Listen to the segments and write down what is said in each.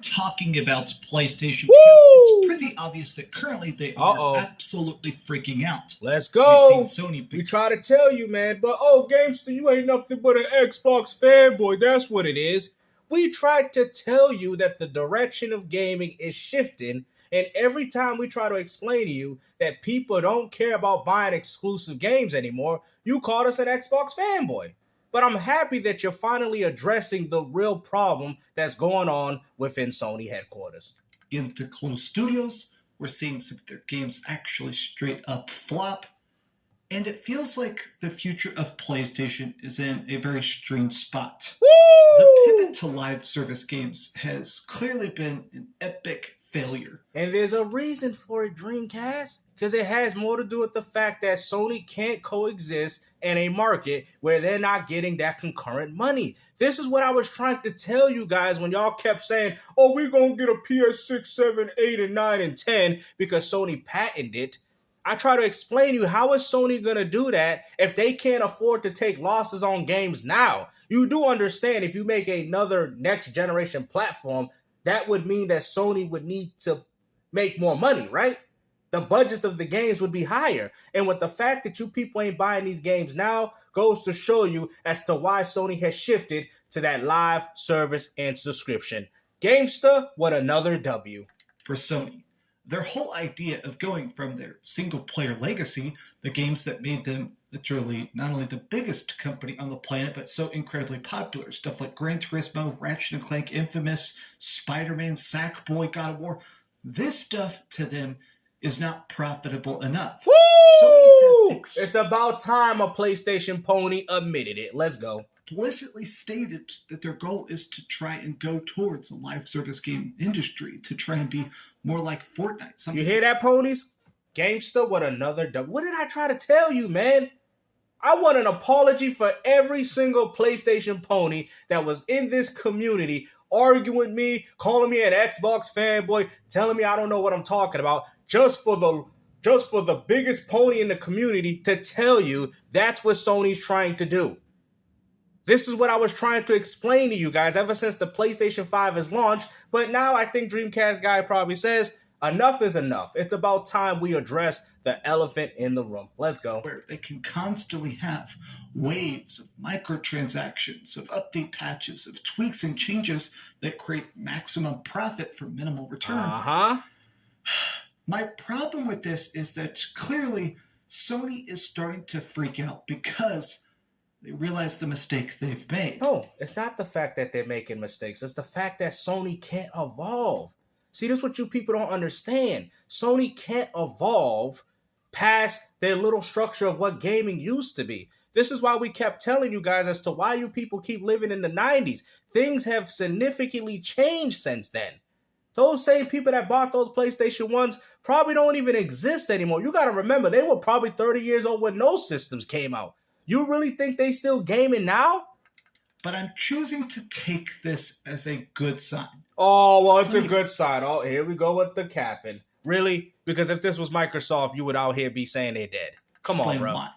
talking about PlayStation because it's pretty obvious that currently they are absolutely freaking out. Let's go. We've seen Sony. We try to tell you, man, but Gamester, you ain't nothing but an Xbox fanboy. That's what it is. We tried to tell you that the direction of gaming is shifting, and every time we try to explain to you that people don't care about buying exclusive games anymore, you called us an Xbox fanboy. But I'm happy that you're finally addressing the real problem that's going on within Sony headquarters. Into closed studios, we're seeing some of their games actually straight up flop. And it feels like the future of PlayStation is in a very strange spot. Woo! The pivot to live service games has clearly been an epic failure. And there's a reason for it, Dreamcast, because it has more to do with the fact that Sony can't coexist in a market where they're not getting that concurrent money. This is what I was trying to tell you guys when y'all kept saying, we're going to get a PS6, 7, 8, and 9, and 10 because Sony patented it. I try to explain to you, how is Sony going to do that if they can't afford to take losses on games now? You do understand if you make another next generation platform, that would mean that Sony would need to make more money, right? The budgets of the games would be higher. And with the fact that you people ain't buying these games now goes to show you as to why Sony has shifted to that live service and subscription. Gamester, what another W. For Sony, their whole idea of going from their single-player legacy, the games that made them literally not only the biggest company on the planet, but so incredibly popular. Stuff like Gran Turismo, Ratchet & Clank, Infamous, Spider-Man, Sackboy, God of War. This stuff to them is not profitable enough. Woo! It's about time a PlayStation pony admitted it. Let's go. Explicitly stated that their goal is to try and go towards a live service game industry, to try and be more like Fortnite. You hear that, ponies? Gamester, what another W. What did I try to tell you, man? I want an apology for every single PlayStation pony that was in this community arguing with me, calling me an Xbox fanboy, telling me I don't know what I'm talking about, just for the biggest pony in the community to tell you that's what Sony's trying to do. This is what I was trying to explain to you guys ever since the PlayStation 5 has launched, but now I think Dreamcast guy probably says, enough is enough. It's about time we address the elephant in the room. Let's go. Where they can constantly have waves of microtransactions, of update patches, of tweaks and changes that create maximum profit for minimal return. My problem with this is that clearly Sony is starting to freak out because they realize the mistake they've made. No, it's not the fact that they're making mistakes. It's the fact that Sony can't evolve. See, this is what you people don't understand. Sony can't evolve past their little structure of what gaming used to be. This is why we kept telling you guys as to why you people keep living in the 90s. Things have significantly changed since then. Those same people that bought those PlayStation 1s probably don't even exist anymore. You got to remember, they were probably 30 years old when those systems came out. You really think they still gaming now? But I'm choosing to take this as a good sign. Oh, well, it's a good sign. Oh, here we go with the capping. Really? Because if this was Microsoft, you would out here be saying they're dead. Come on, bro. Why.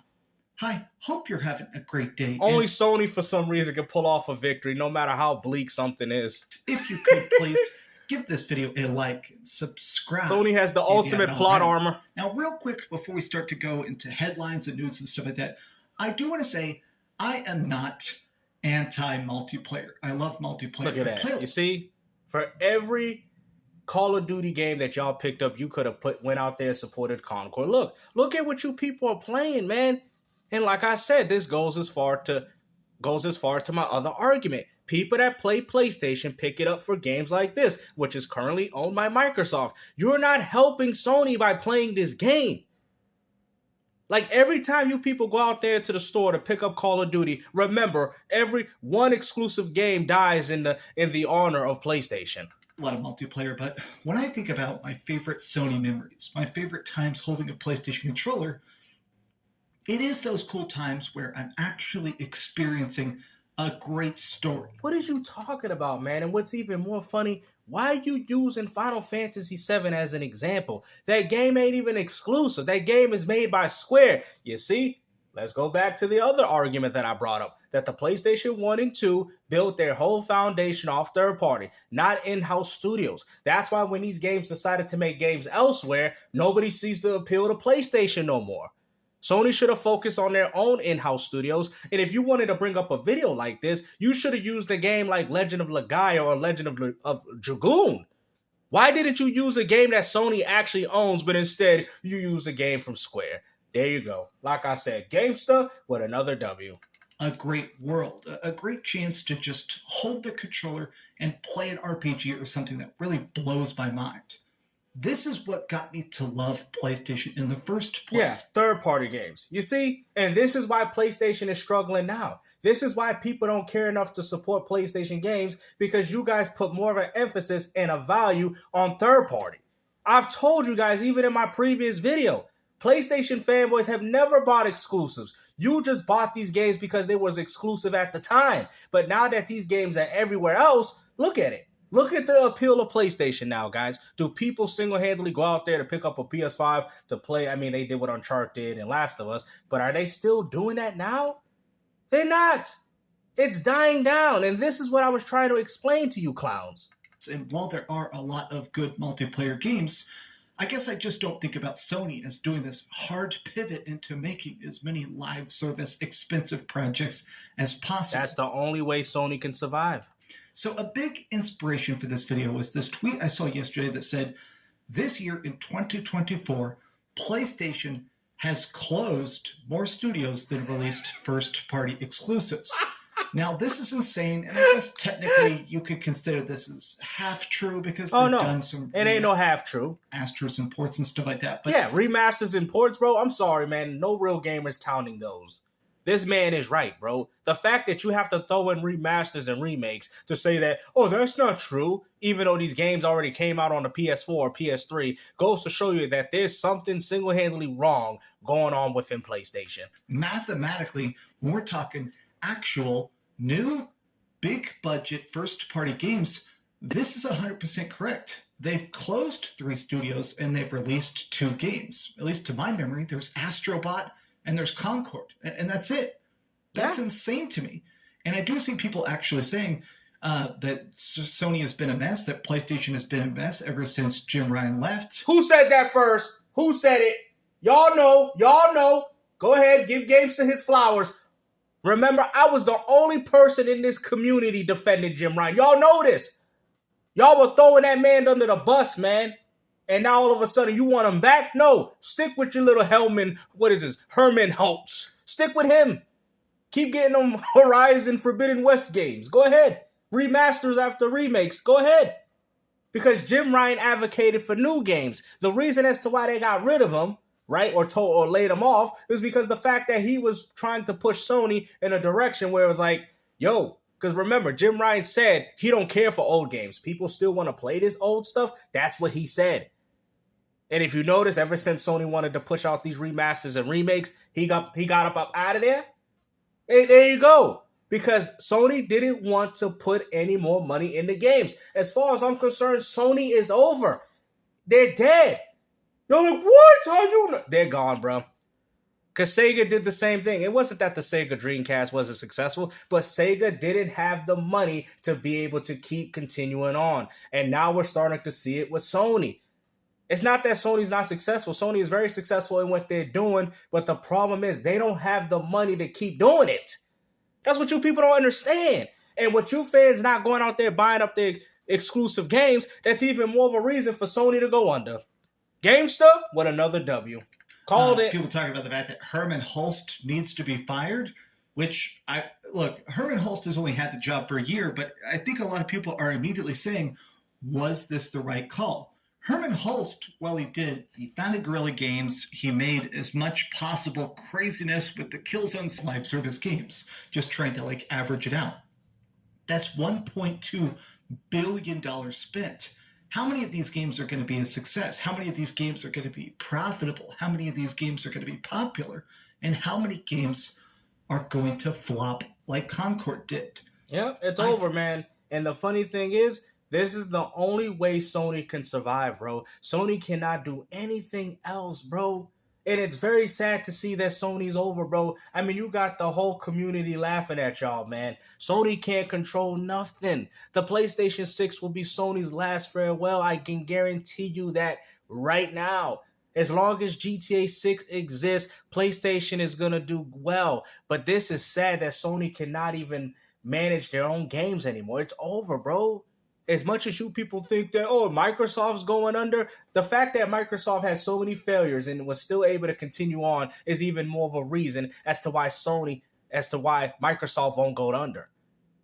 Hi, hope you're having a great day. Only Sony, for some reason, can pull off a victory, no matter how bleak something is. If you could, please give this video a like and subscribe. Sony has the ultimate plot armor. Now, real quick, before we start to go into headlines and news and stuff like that, I do want to say I am not anti-multiplayer. I love multiplayer. Look at that. You see, for every Call of Duty game that y'all picked up, you could have went out there and supported Concord. Look at what you people are playing, man. And like I said, this goes as far to my other argument. People that play PlayStation pick it up for games like this, which is currently owned by Microsoft. You're not helping Sony by playing this game. Like every time you people go out there to the store to pick up Call of Duty, remember every one exclusive game dies in the honor of PlayStation. A lot of multiplayer, but when I think about my favorite Sony memories, my favorite times holding a PlayStation controller, it is those cool times where I'm actually experiencing a great story. What are you talking about, man? And what's even more funny, why are you using Final Fantasy VII as an example? That game ain't even exclusive. That game is made by Square. You see? let's go back to the other argument that I brought up, that the PlayStation 1 and 2 built their whole foundation off third party, not in-house studios. That's why when these games decided to make games elsewhere, nobody sees the appeal to PlayStation no more. Sony should have focused on their own in-house studios, and if you wanted to bring up a video like this, you should have used a game like Legend of Legaia or Legend of Dragoon. Why didn't you use a game that Sony actually owns, but instead you use a game from Square? There you go. Like I said, GameStar with another W. A great world, a great chance to just hold the controller and play an RPG or something that really blows my mind. This is what got me to love PlayStation in the first place. Yeah, third-party games. You see? And this is why PlayStation is struggling now. This is why people don't care enough to support PlayStation games, because you guys put more of an emphasis and a value on third-party. I've told you guys, even in my previous video, PlayStation fanboys have never bought exclusives. You just bought these games because they was exclusive at the time. But now that these games are everywhere else, look at it. Look at the appeal of PlayStation now, guys. Do people single-handedly go out there to pick up a PS5 to play? I mean, they did what Uncharted did and Last of Us, but are they still doing that now? They're not. It's dying down, and this is what I was trying to explain to you clowns. And while there are a lot of good multiplayer games, I guess I just don't think about Sony as doing this hard pivot into making as many live service expensive projects as possible. That's the only way Sony can survive. So a big inspiration for this video was this tweet I saw yesterday that said, this year in 2024, PlayStation has closed more studios than released first-party exclusives. Now, this is insane, and I guess technically you could consider this as half true because they've done some... It ain't no half true. Masters and ports and stuff like that. But yeah, remasters and ports, bro. I'm sorry, man. No real gamers counting those. This man is right, bro. The fact that you have to throw in remasters and remakes to say that, oh, that's not true, even though these games already came out on the PS4 or PS3, goes to show you that there's something single-handedly wrong going on within PlayStation. Mathematically, when we're talking actual, new, big-budget, first-party games, this is 100% correct. They've closed 3 studios, and they've released 2 games. At least to my memory, there's Astrobot, and there's Concord, and that's it. That's insane to me. And I do see people actually saying that Sony has been a mess, that PlayStation has been a mess ever since Jim Ryan left. Who said that first? Who said it? Y'all know. Y'all know. Go ahead, give GameStar his flowers. Remember, I was the only person in this community defending Jim Ryan. Y'all know this. Y'all were throwing that man under the bus, man. And now all of a sudden you want him back? No, stick with your little Herman Holtz. Stick with him. Keep getting them Horizon Forbidden West games. Go ahead. Remasters after remakes. Go ahead. Because Jim Ryan advocated for new games. The reason as to why they got rid of him, right, or laid him off, is because the fact that he was trying to push Sony in a direction where it was like, yo, because remember, Jim Ryan said he don't care for old games. People still want to play this old stuff. That's what he said. And if you notice, ever since Sony wanted to push out these remasters and remakes, he got up out of there. And there you go. Because Sony didn't want to put any more money into games. As far as I'm concerned, Sony is over. They're dead. You're like, what? How you know? They're gone, bro. Because Sega did the same thing. It wasn't that the Sega Dreamcast wasn't successful, but Sega didn't have the money to be able to keep continuing on. And now we're starting to see it with Sony. It's not that Sony's not successful. Sony is very successful in what they're doing, but the problem is they don't have the money to keep doing it. That's what you people don't understand. And with you fans not going out there buying up their exclusive games, that's even more of a reason for Sony to go under. GameStar with another W. Called it. People talking about the fact that Herman Holst needs to be fired, which Herman Holst has only had the job for a year, but I think a lot of people are immediately saying, was this the right call? Herman Holst, well, he founded Guerrilla Games. He made as much possible craziness with the Killzone live service games, just trying to average it out. That's $1.2 billion spent. How many of these games are going to be a success? How many of these games are going to be profitable? How many of these games are going to be popular? And how many games are going to flop like Concord did? Yeah, it's over, man. And the funny thing is, this is the only way Sony can survive, bro. Sony cannot do anything else, bro. And it's very sad to see that Sony's over, bro. I mean, you got the whole community laughing at y'all, man. Sony can't control nothing. The PlayStation 6 will be Sony's last farewell. I can guarantee you that right now. As long as GTA 6 exists, PlayStation is going to do well. But this is sad that Sony cannot even manage their own games anymore. It's over, bro. As much as you people think that, oh, Microsoft's going under, the fact that Microsoft has so many failures and was still able to continue on is even more of a reason as to why Microsoft won't go under.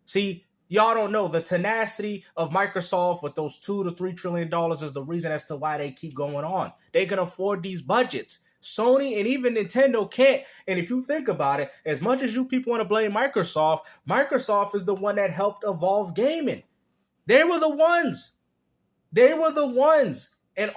See, y'all don't know the tenacity of Microsoft with those $2 to $3 trillion is the reason as to why they keep going on. They can afford these budgets. Sony and even Nintendo can't. And if you think about it, as much as you people want to blame Microsoft, Microsoft is the one that helped evolve gaming. They were the ones. And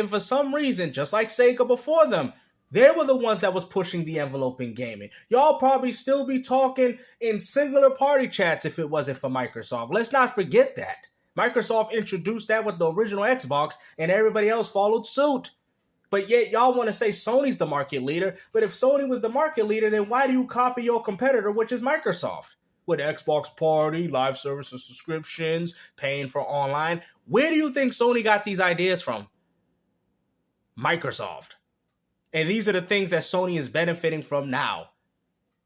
for some reason, just like Sega before them, they were the ones that was pushing the envelope in gaming. Y'all probably still be talking in singular party chats if it wasn't for Microsoft. Let's not forget that. Microsoft introduced that with the original Xbox, and everybody else followed suit. But yet y'all want to say Sony's the market leader. But if Sony was the market leader, then why do you copy your competitor, which is Microsoft? With Xbox Party, live services, subscriptions, paying for online. Where do you think Sony got these ideas from? Microsoft. And these are the things that Sony is benefiting from now.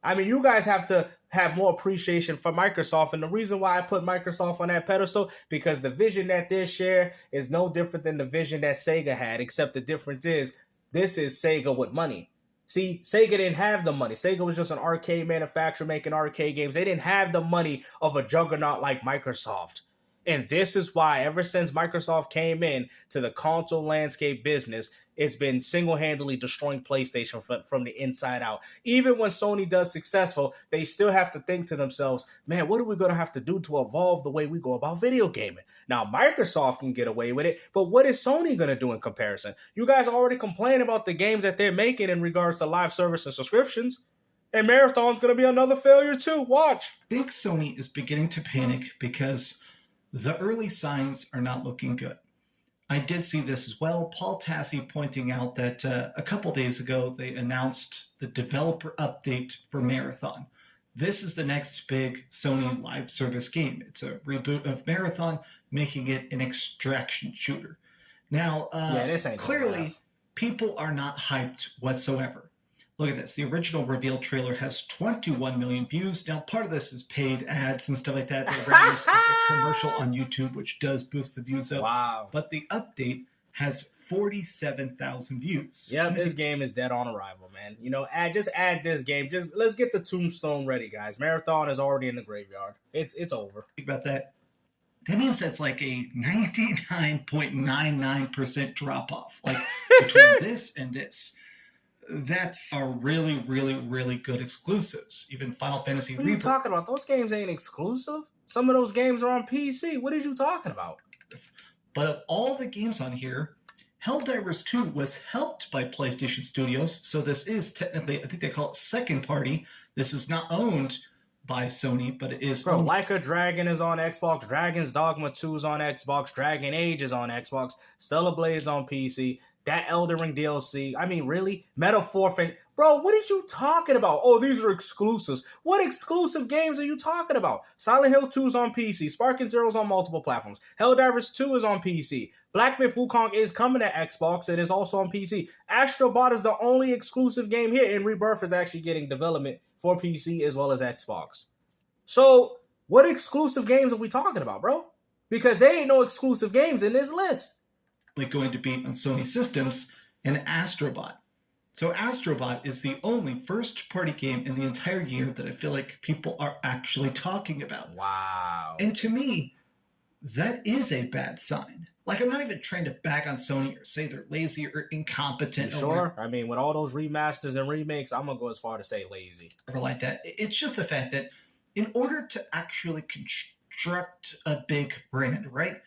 I mean, you guys have to have more appreciation for Microsoft. And the reason why I put Microsoft on that pedestal, because the vision that they share is no different than the vision that Sega had, except the difference is this is Sega with money. See, Sega didn't have the money. Sega was just an arcade manufacturer making arcade games. They didn't have the money of a juggernaut like Microsoft. And this is why, ever since Microsoft came in to the console landscape business, it's been single-handedly destroying PlayStation from the inside out. Even when Sony does successful, they still have to think to themselves, man, what are we going to have to do to evolve the way we go about video gaming? Now, Microsoft can get away with it, but what is Sony going to do in comparison? You guys already complain about the games that they're making in regards to live service and subscriptions. And Marathon's going to be another failure too. Watch. I think Sony is beginning to panic because the early signs are not looking good. I did see this as well. Paul Tassi pointing out that a couple days ago, they announced the developer update for Marathon. This is the next big Sony live service game. It's a reboot of Marathon, making it an extraction shooter. Now, clearly, people are not hyped whatsoever. Look at this. The original reveal trailer has 21 million views. Now, part of this is paid ads and stuff like that. They ran this as a commercial on YouTube, which does boost the views up. Wow. But the update has 47,000 views. Yeah, this game is dead on arrival, man. You know, just add this game. Just let's get the tombstone ready, guys. Marathon is already in the graveyard. It's over. Think about that. That means that's like a 99.99% drop-off. Like, between this and this. That's a really, really, really good exclusives. Even Final Fantasy What are you talking about? Those games ain't exclusive. Some of those games are on PC. What are you talking about? But of all the games on here, Helldivers 2 was helped by PlayStation Studios, so this is technically, I think they call it second party. This is not owned by Sony, but it is Bro, Like a Dragon is on Xbox. Dragon's Dogma 2 is on Xbox. Dragon Age is on Xbox. Stellar Blade's on PC. That Elden Ring DLC. I mean, really? Metaphor. Bro, what are you talking about? Oh, these are exclusives. What exclusive games are you talking about? Silent Hill 2 is on PC. Sparking Zero is on multiple platforms. Helldivers 2 is on PC. Black Myth Wukong is coming to Xbox and is also on PC. Astro Bot is the only exclusive game here, and Rebirth is actually getting development for PC as well as Xbox. So, what exclusive games are we talking about, bro? Because there ain't no exclusive games in this list. Going to be on Sony systems, and Astrobot. So Astrobot is the only first-party game in the entire year that I feel like people are actually talking about. Wow. And to me, that is a bad sign. Like, I'm not even trying to back on Sony or say they're lazy or incompetent. You sure? I mean, with all those remasters and remakes, I'm going to go as far to say lazy. Or like that. It's just the fact that in order to actually construct a big brand, right?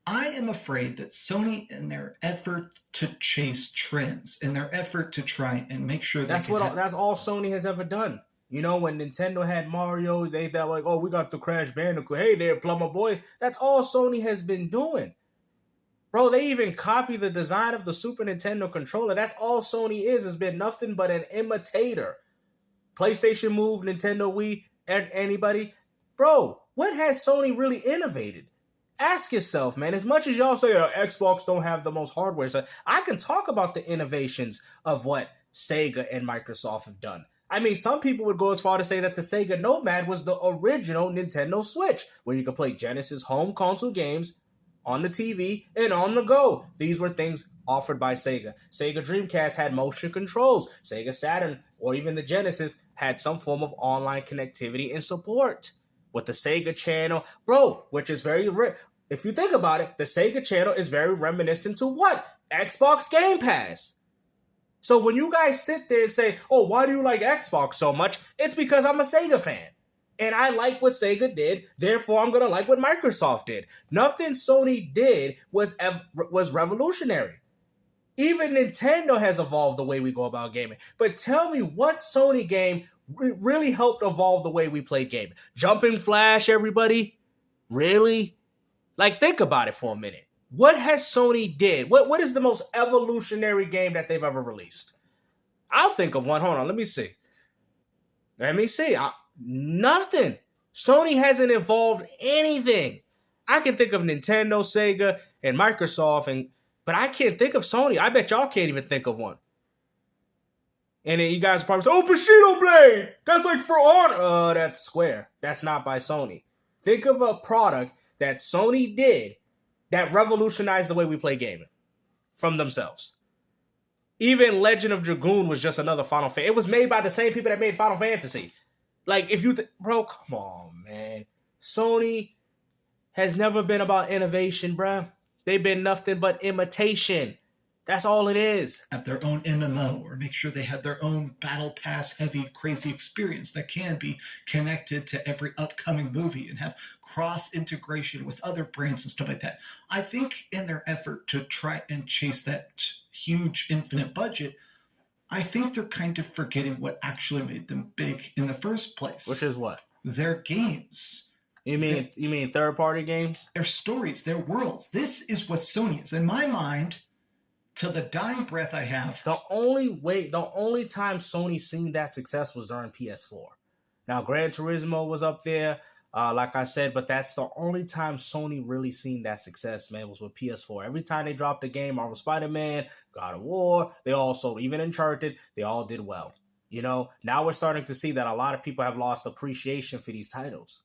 I am afraid that Sony, in their effort to chase trends, in their effort to try and make sure that's all Sony has ever done. You know, when Nintendo had Mario, they thought like, oh, we got the Crash Bandicoot. Hey there, Plumber Boy. That's all Sony has been doing. Bro, they even copy the design of the Super Nintendo controller. That's all Sony is. Has been nothing but an imitator. PlayStation Move, Nintendo Wii, anybody? Bro, what has Sony really innovated? Ask yourself, man. As much as y'all say Xbox don't have the most hardware, so I can talk about the innovations of what Sega and Microsoft have done. I mean, some people would go as far to say that the Sega Nomad was the original Nintendo Switch, where you could play Genesis home console games on the TV and on the go. These were things offered by Sega. Sega Dreamcast had motion controls. Sega Saturn, or even the Genesis, had some form of online connectivity and support. With the Sega Channel, bro, which is very rare. If you think about it, the Sega Channel is very reminiscent to what? Xbox Game Pass. So when you guys sit there and say, oh, why do you like Xbox so much? It's because I'm a Sega fan. And I like what Sega did, therefore I'm going to like what Microsoft did. Nothing Sony did was revolutionary. Even Nintendo has evolved the way we go about gaming. But tell me what Sony game really helped evolve the way we play gaming. Jumping Flash, everybody? Really? Like, think about it for a minute. What has Sony did? What is the most evolutionary game that they've ever released? I'll think of one. Hold on, let me see. Nothing. Sony hasn't evolved anything. I can think of Nintendo, Sega, and Microsoft, but I can't think of Sony. I bet y'all can't even think of one. And then you guys probably say, oh, Bushido Blade! That's like For Honor. That's Square. That's not by Sony. Think of a product that Sony did that revolutionized the way we play gaming from themselves. Even Legend of Dragoon was just another Final Fantasy. It was made by the same people that made Final Fantasy. Like, if you bro, come on, man. Sony has never been about innovation, bro. They've been nothing but imitation. That's all it is. Have their own MMO, or make sure they have their own battle pass heavy crazy experience that can be connected to every upcoming movie and have cross integration with other brands and stuff like that. I think in their effort to try and chase that huge infinite budget, I think they're kind of forgetting what actually made them big in the first place. Which is what? Their games. You mean third-party games? Their stories, their worlds. This is what Sony is. In my mind, till the dying breath I have. The only time Sony seen that success was during PS4. Now, Gran Turismo was up there, like I said, but that's the only time Sony really seen that success, man, was with PS4. Every time they dropped a game, Marvel Spider-Man, God of War, they all sold, even Uncharted, they all did well. You know, now we're starting to see that a lot of people have lost appreciation for these titles.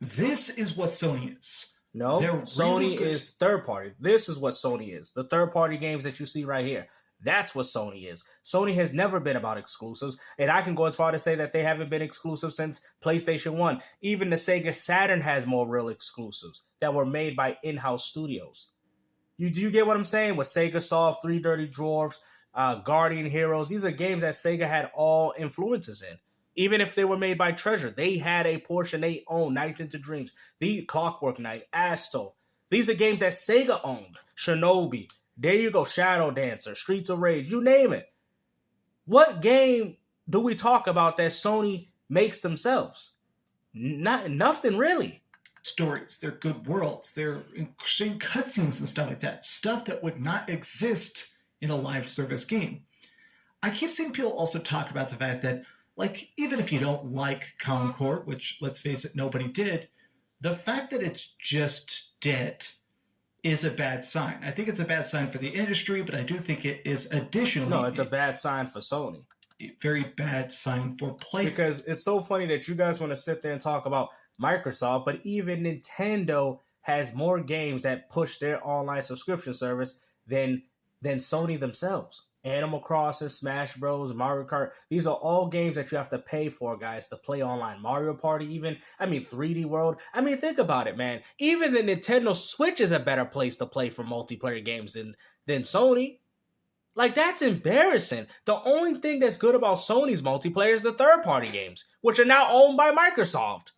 This is what Sony is. No, Sony is third party. This is what Sony is. The third party games that you see right here. That's what Sony is. Sony has never been about exclusives. And I can go as far to say that they haven't been exclusive since PlayStation 1. Even the Sega Saturn has more real exclusives that were made by in-house studios. Do you get what I'm saying? With Sega Soft, Three Dirty Dwarfs, Guardian Heroes. These are games that Sega had all influences in. Even if they were made by Treasure, they had a portion they owned. Nights into Dreams, The Clockwork Knight, Asto. These are games that Sega owned. Shinobi. There you go. Shadow Dancer, Streets of Rage, you name it. What game do we talk about that Sony makes themselves? Nothing really. Stories, they're good worlds, they're interesting cutscenes and stuff like that. Stuff that would not exist in a live service game. I keep seeing people also talk about the fact that, like, even if you don't like Concord, which, let's face it, nobody did, the fact that it's just dead is a bad sign. I think it's a bad sign for the industry, but I do think it is additionally... No, it's a bad sign for Sony. A very bad sign for PlayStation. Because it's so funny that you guys want to sit there and talk about Microsoft, but even Nintendo has more games that push their online subscription service than Sony themselves. Animal Crossing, Smash Bros, Mario Kart. These are all games that you have to pay for, guys, to play online. Mario Party even. 3D World. Think about it, man. Even the Nintendo Switch is a better place to play for multiplayer games than Sony. Like, that's embarrassing. The only thing that's good about Sony's multiplayer is the third-party games, which are now owned by Microsoft.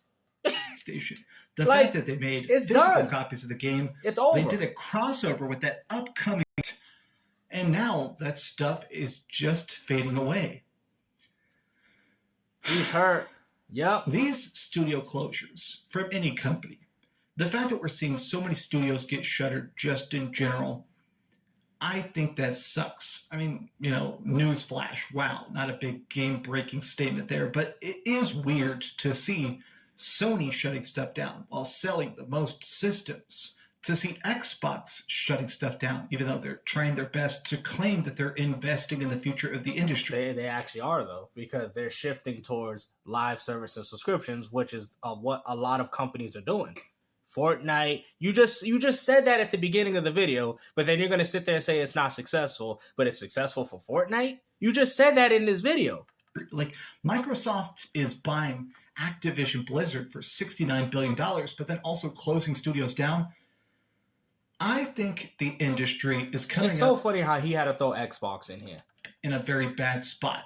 Station. The fact that they made physical copies of the game. It's over. They did a crossover with that upcoming... And now that stuff is just fading away. He's hurt. Yep. These studio closures from any company, The fact that we're seeing so many studios get shuttered just in general, I think that sucks. I mean, newsflash, wow, not a big game-breaking statement there, but it is weird to see Sony shutting stuff down while selling the most systems, to see Xbox shutting stuff down, even though they're trying their best to claim that they're investing in the future of the industry. They actually are, though, because they're shifting towards live service and subscriptions, which is what a lot of companies are doing. Fortnite, you just said that at the beginning of the video, but then you're going to sit there and say it's not successful, but it's successful for Fortnite? You just said that in this video. Like, Microsoft is buying Activision Blizzard for $69 billion, but then also closing studios down. I think the industry is coming It's so funny how he had to throw Xbox in here. In a very bad spot,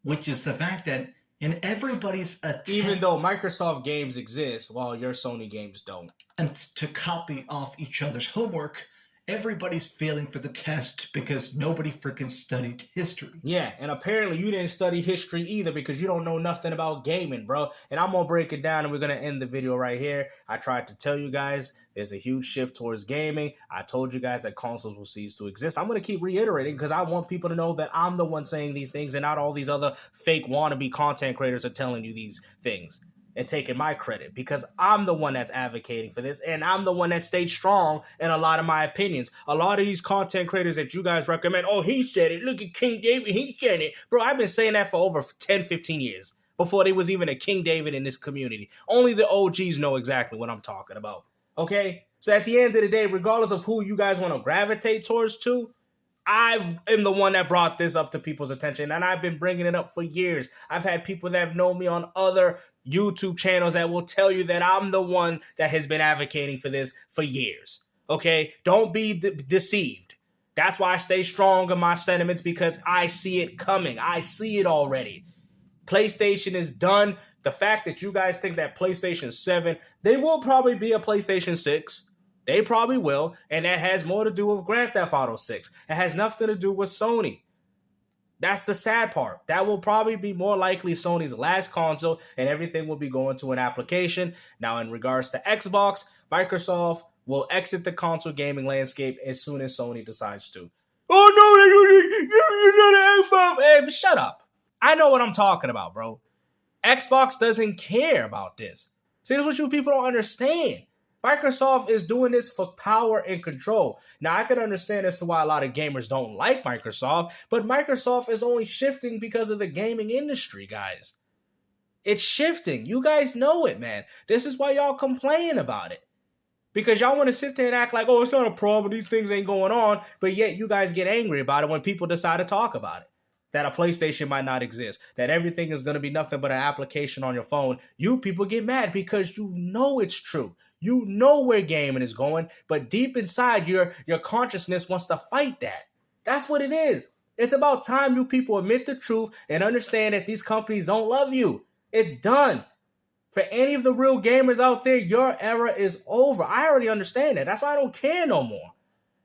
which is the fact that in everybody's attempt, even though Microsoft games exist while your Sony games don't, and to copy off each other's homework, everybody's failing for the test because nobody freaking studied history. Yeah, and apparently you didn't study history either because you don't know nothing about gaming, bro. And I'm going to break it down and we're going to end the video right here. I tried to tell you guys there's a huge shift towards gaming. I told you guys that consoles will cease to exist. I'm going to keep reiterating because I want people to know that I'm the one saying these things and not all these other fake wannabe content creators are telling you these things and taking my credit, because I'm the one that's advocating for this, and I'm the one that stayed strong in a lot of my opinions. A lot of these content creators that you guys recommend, oh, he said it, look at King David, he said it. Bro, I've been saying that for over 10, 15 years, before there was even a King David in this community. Only the OGs know exactly what I'm talking about, okay? So at the end of the day, regardless of who you guys want to gravitate towards to, I am the one that brought this up to people's attention, and I've been bringing it up for years. I've had people that have known me on other YouTube channels that will tell you that I'm the one that has been advocating for this for years. Okay? Don't be deceived. That's why I stay strong in my sentiments, because I see it coming. I see it already. PlayStation is done. The fact that you guys think that PlayStation 7, they will probably be a PlayStation 6. They probably will, and that has more to do with Grand Theft Auto 6. It has nothing to do with Sony. That's the sad part. That will probably be more likely Sony's last console, and everything will be going to an application. Now, in regards to Xbox, Microsoft will exit the console gaming landscape as soon as Sony decides to. Oh, no, you're not an Xbox. Hey, shut up. I know what I'm talking about, bro. Xbox doesn't care about this. See, that's what you people don't understand. Microsoft is doing this for power and control. Now, I can understand as to why a lot of gamers don't like Microsoft, but Microsoft is only shifting because of the gaming industry, guys. It's shifting. You guys know it, man. This is why y'all complain about it. Because y'all want to sit there and act like, oh, it's not a problem, these things ain't going on, but yet you guys get angry about it when people decide to talk about it. That a PlayStation might not exist, that everything is going to be nothing but an application on your phone. You people get mad because you know it's true. You know where gaming is going, but deep inside your consciousness wants to fight that. That's what it is. It's about time you people admit the truth and understand that these companies don't love you. It's done. For any of the real gamers out there, your era is over. I already understand that. That's why I don't care no more.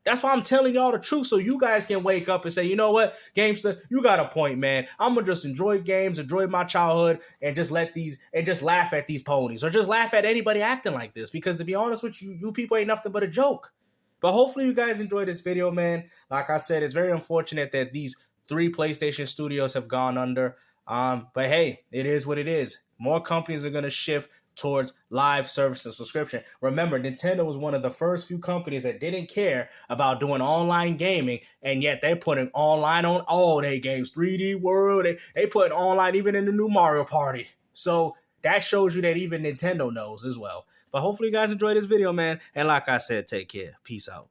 That's why I'm telling y'all the truth, so you guys can wake up and say, you know what, Gamester, you got a point, man. I'm gonna just enjoy games, enjoy my childhood, and just laugh at these ponies, or just laugh at anybody acting like this. Because to be honest with you, you people ain't nothing but a joke. But hopefully you guys enjoyed this video, man. Like I said, it's very unfortunate that these 3 PlayStation studios have gone under. But hey, it is what it is. More companies are gonna shift towards live service and subscription. Remember, Nintendo was one of the first few companies that didn't care about doing online gaming, and yet they're putting online on all their games. 3D World, they put online even in the new Mario Party. So that shows you that even Nintendo knows as well. But hopefully you guys enjoyed this video, man. And like I said, take care. Peace out.